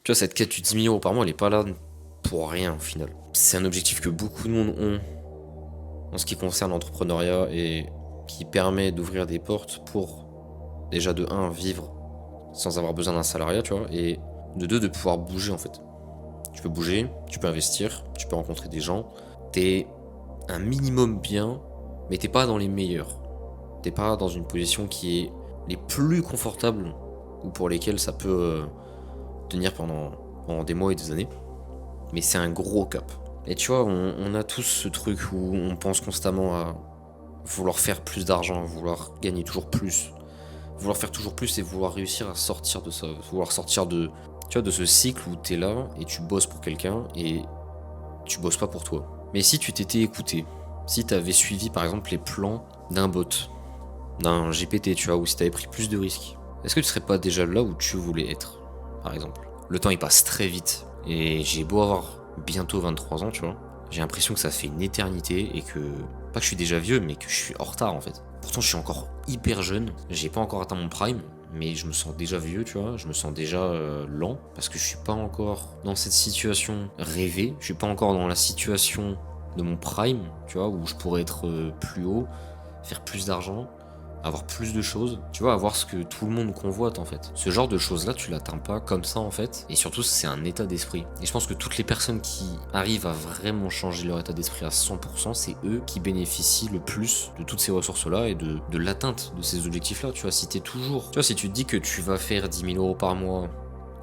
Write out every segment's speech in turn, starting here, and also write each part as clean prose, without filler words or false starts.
Tu vois, cette quête du 10 000 € par mois, elle est pas là pour rien au final. C'est un objectif que beaucoup de monde ont en ce qui concerne l'entrepreneuriat et qui permet d'ouvrir des portes pour déjà de un vivre sans avoir besoin d'un salariat, tu vois, et de 2 de pouvoir bouger en fait. Tu peux bouger, tu peux investir, tu peux rencontrer des gens, t'es un minimum bien, mais t'es pas dans les meilleurs. T'es pas dans une position qui est les plus confortables ou pour lesquelles ça peut tenir pendant des mois et des années. Mais c'est un gros cap. Et tu vois, on a tous ce truc où on pense constamment à vouloir faire plus d'argent, vouloir gagner toujours plus, vouloir faire toujours plus et vouloir réussir à sortir de ça, vouloir sortir de, tu vois, de ce cycle où t'es là et tu bosses pour quelqu'un et tu bosses pas pour toi. Mais si tu t'étais écouté, si t'avais suivi par exemple les plans d'un bot, d'un GPT, tu vois, ou si t'avais pris plus de risques, est-ce que tu serais pas déjà là où tu voulais être, par exemple? Le temps il passe très vite et j'ai beau avoir bientôt 23 ans, tu vois, j'ai l'impression que ça fait une éternité et que, pas que je suis déjà vieux, mais que je suis en retard en fait. Pourtant je suis encore hyper jeune, j'ai pas encore atteint mon prime, mais je me sens déjà vieux, tu vois, je me sens déjà lent, parce que je suis pas encore dans cette situation rêvée, je suis pas encore dans la situation de mon prime, tu vois, où je pourrais être plus haut, faire plus d'argent, avoir plus de choses, tu vois, avoir ce que tout le monde convoite en fait. Ce genre de choses-là, tu l'atteins pas comme ça en fait, et surtout c'est un état d'esprit. Et je pense que toutes les personnes qui arrivent à vraiment changer leur état d'esprit à 100%, c'est eux qui bénéficient le plus de toutes ces ressources-là et de l'atteinte de ces objectifs-là. Tu vois, si t'es toujours, tu vois, si tu te dis que tu vas faire 10 000 € par mois,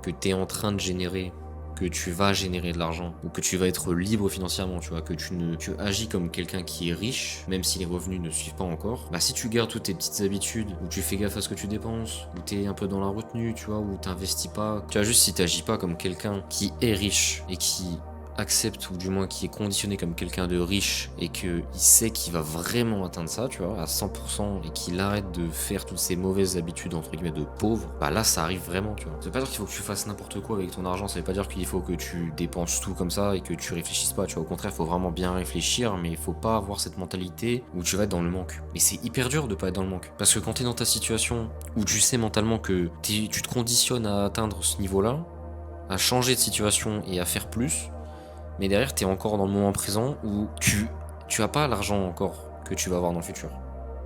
que t'es en train de générer, que tu vas générer de l'argent ou que tu vas être libre financièrement, tu vois, que tu agis comme quelqu'un qui est riche, même si les revenus ne suivent pas encore, bah si tu gardes toutes tes petites habitudes, où tu fais gaffe à ce que tu dépenses, où t'es un peu dans la retenue, tu vois, où t'investis pas, tu vois, juste si t'agis pas comme quelqu'un qui est riche et qui accepte ou du moins qui est conditionné comme quelqu'un de riche et qu'il sait qu'il va vraiment atteindre ça, tu vois, à 100% et qu'il arrête de faire toutes ces mauvaises habitudes entre guillemets de pauvre, bah là ça arrive vraiment, tu vois. Ça veut pas dire qu'il faut que tu fasses n'importe quoi avec ton argent, ça veut pas dire qu'il faut que tu dépenses tout comme ça et que tu réfléchisses pas, tu vois. Au contraire, il faut vraiment bien réfléchir, mais il faut pas avoir cette mentalité où tu vas être dans le manque. Mais c'est hyper dur de pas être dans le manque. Parce que quand t'es dans ta situation où tu sais mentalement que tu te conditionnes à atteindre ce niveau-là, à changer de situation et à faire plus, mais derrière, t'es encore dans le moment présent où tu as pas l'argent encore que tu vas avoir dans le futur.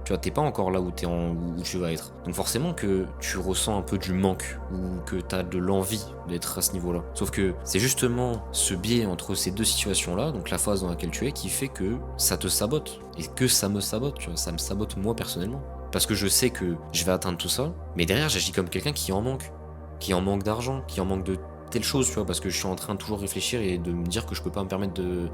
Tu vois, t'es pas encore là où où tu vas être. Donc forcément que tu ressens un peu du manque ou que t'as de l'envie d'être à ce niveau-là. Sauf que c'est justement ce biais entre ces deux situations-là, donc la phase dans laquelle tu es, qui fait que ça te sabote. Et que ça me sabote, tu vois, ça me sabote moi personnellement. Parce que je sais que je vais atteindre tout ça, mais derrière j'agis comme quelqu'un qui en manque. Qui en manque d'argent, qui en manque de telle chose, tu vois, parce que je suis en train de toujours réfléchir et de me dire que je peux pas me permettre de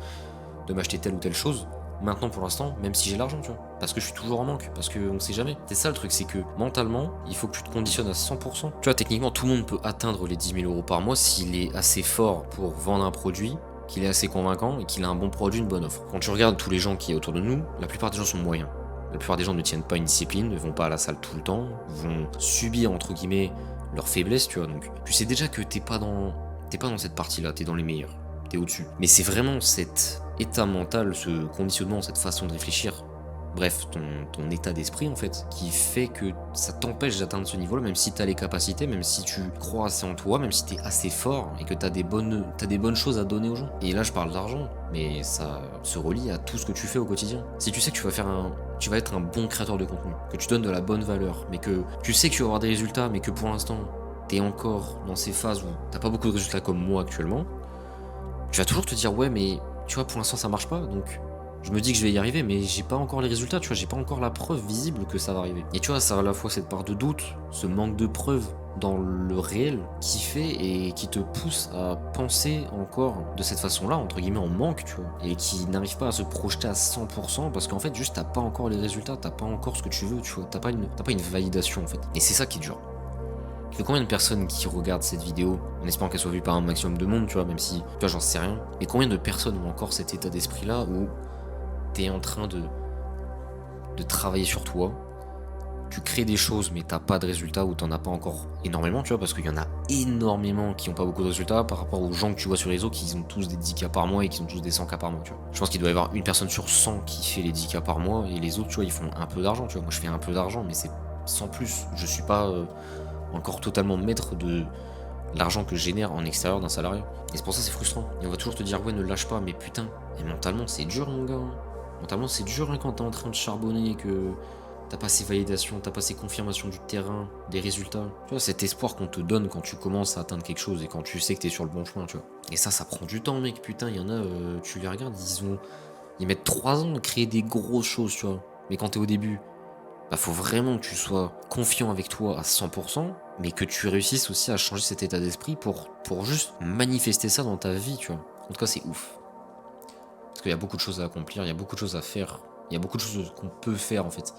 m'acheter telle ou telle chose. Maintenant, pour l'instant, même si j'ai l'argent, tu vois, parce que je suis toujours en manque, parce qu'on sait jamais. C'est ça le truc, c'est que mentalement, il faut que tu te conditionnes à 100%. Tu vois, techniquement, tout le monde peut atteindre les 10 000 € par mois s'il est assez fort pour vendre un produit, qu'il est assez convaincant et qu'il a un bon produit, une bonne offre. Quand tu regardes tous les gens qui est autour de nous, la plupart des gens sont moyens. La plupart des gens ne tiennent pas une discipline, ne vont pas à la salle tout le temps, vont subir, entre guillemets, leur faiblesse, tu vois. Donc, tu sais déjà que t'es pas dans cette partie-là, t'es dans les meilleurs, t'es au-dessus. Mais c'est vraiment cet état mental, ce conditionnement, cette façon de réfléchir, bref, ton état d'esprit en fait, qui fait que ça t'empêche d'atteindre ce niveau-là, même si t'as les capacités, même si tu crois assez en toi, même si t'es assez fort et que t'as des bonnes choses à donner aux gens. Et là, je parle d'argent, mais ça se relie à tout ce que tu fais au quotidien. Si tu sais que tu vas être un bon créateur de contenu, que tu donnes de la bonne valeur, mais que tu sais que tu vas avoir des résultats, mais que pour l'instant, t'es encore dans ces phases où t'as pas beaucoup de résultats comme moi actuellement, tu vas toujours te dire ouais mais tu vois pour l'instant ça marche pas donc je me dis que je vais y arriver mais j'ai pas encore les résultats, tu vois, j'ai pas encore la preuve visible que ça va arriver. Et tu vois, ça a à la fois cette part de doute, ce manque de preuves dans le réel qui fait et qui te pousse à penser encore de cette façon-là, entre guillemets en manque, tu vois, et qui n'arrive pas à se projeter à 100% parce qu'en fait juste t'as pas encore les résultats, t'as pas encore ce que tu veux, tu vois, t'as pas une validation en fait. Et c'est ça qui est dur. Il y a combien de personnes qui regardent cette vidéo en espérant qu'elle soit vue par un maximum de monde, tu vois, même si, tu vois, j'en sais rien. Mais combien de personnes ont encore cet état d'esprit-là où t'es en train de travailler sur toi, tu crées des choses mais t'as pas de résultats ou t'en as pas encore énormément, tu vois, parce qu'il y en a énormément qui ont pas beaucoup de résultats par rapport aux gens que tu vois sur les réseaux qui ont tous des 10K par mois et qui ont tous des 100K par mois, tu vois. Je pense qu'il doit y avoir une personne sur 100 qui fait les 10K par mois et les autres, tu vois, ils font un peu d'argent, tu vois. Moi, je fais un peu d'argent, mais c'est sans plus. Je suis pas encore totalement maître de l'argent que je génère en extérieur d'un salarié. Et c'est pour ça que c'est frustrant. Et on va toujours te dire, ouais, ne lâche pas, mais putain, et mentalement, c'est dur, mon gars. Mentalement, c'est dur hein, quand t'es en train de charbonner, que t'as pas ces validations, t'as pas ces confirmations du terrain, des résultats. Tu vois, cet espoir qu'on te donne quand tu commences à atteindre quelque chose et quand tu sais que t'es sur le bon chemin, tu vois. Et ça prend du temps, mec, putain, il y en a, tu les regardes, ils mettent 3 ans à créer des grosses choses, tu vois. Mais quand t'es au début, bah faut vraiment que tu sois confiant avec toi à 100%, mais que tu réussisses aussi à changer cet état d'esprit pour juste manifester ça dans ta vie, tu vois. En tout cas, c'est ouf. Parce qu'il y a beaucoup de choses à accomplir, il y a beaucoup de choses à faire, il y a beaucoup de choses qu'on peut faire en fait.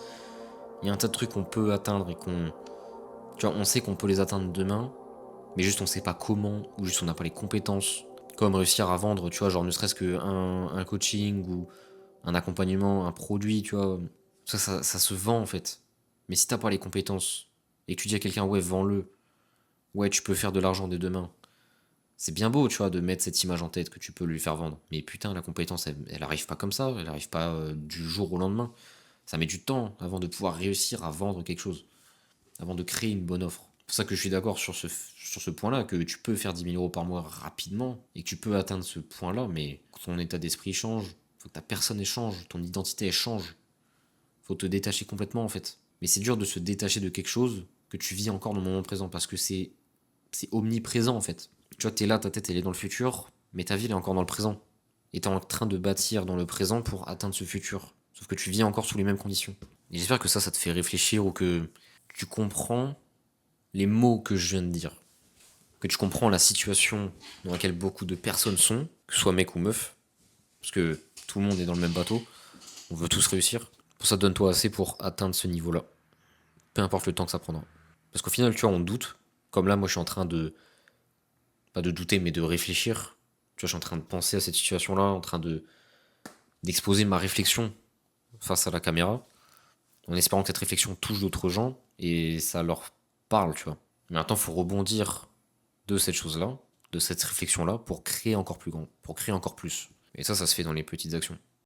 Il y a un tas de trucs qu'on peut atteindre et qu'on. Tu vois, on sait qu'on peut les atteindre demain, mais juste on sait pas comment, ou juste on n'a pas les compétences. Comme réussir à vendre, tu vois, genre ne serait-ce qu'un coaching ou un accompagnement, un produit, tu vois. Ça se vend en fait. Mais si t'as pas les compétences et que tu dis à quelqu'un, ouais, vends-le, ouais, tu peux faire de l'argent dès demain. C'est bien beau, tu vois, de mettre cette image en tête que tu peux lui faire vendre. Mais putain, la compétence, elle arrive pas comme ça, elle arrive pas du jour au lendemain. Ça met du temps avant de pouvoir réussir à vendre quelque chose, avant de créer une bonne offre. C'est pour ça que je suis d'accord sur ce point-là, que tu peux faire 10 000 € par mois rapidement et que tu peux atteindre ce point-là, mais ton état d'esprit change, faut que ta personne change, ton identité elle change. Faut te détacher complètement en fait. Mais c'est dur de se détacher de quelque chose que tu vis encore dans le moment présent parce que c'est omniprésent en fait. Tu vois, t'es là, ta tête elle est dans le futur, mais ta vie elle est encore dans le présent. Et t'es en train de bâtir dans le présent pour atteindre ce futur. Sauf que tu vis encore sous les mêmes conditions. Et j'espère que ça te fait réfléchir ou que tu comprends les mots que je viens de dire. Que tu comprends la situation dans laquelle beaucoup de personnes sont, que ce soit mec ou meuf, parce que tout le monde est dans le même bateau, on veut tous réussir. Pour ça, donne-toi assez pour atteindre ce niveau-là. Peu importe le temps que ça prendra. Parce qu'au final, tu vois, on doute. Comme là, moi, je suis en train de. Pas de douter, mais de réfléchir. Tu vois, je suis en train de penser à cette situation-là, en train d'exposer ma réflexion face à la caméra, en espérant que cette réflexion touche d'autres gens et ça leur parle, tu vois. Mais maintenant, il faut rebondir de cette chose-là, de cette réflexion-là, pour créer encore plus grand, pour créer encore plus. Et ça se fait dans les petites actions.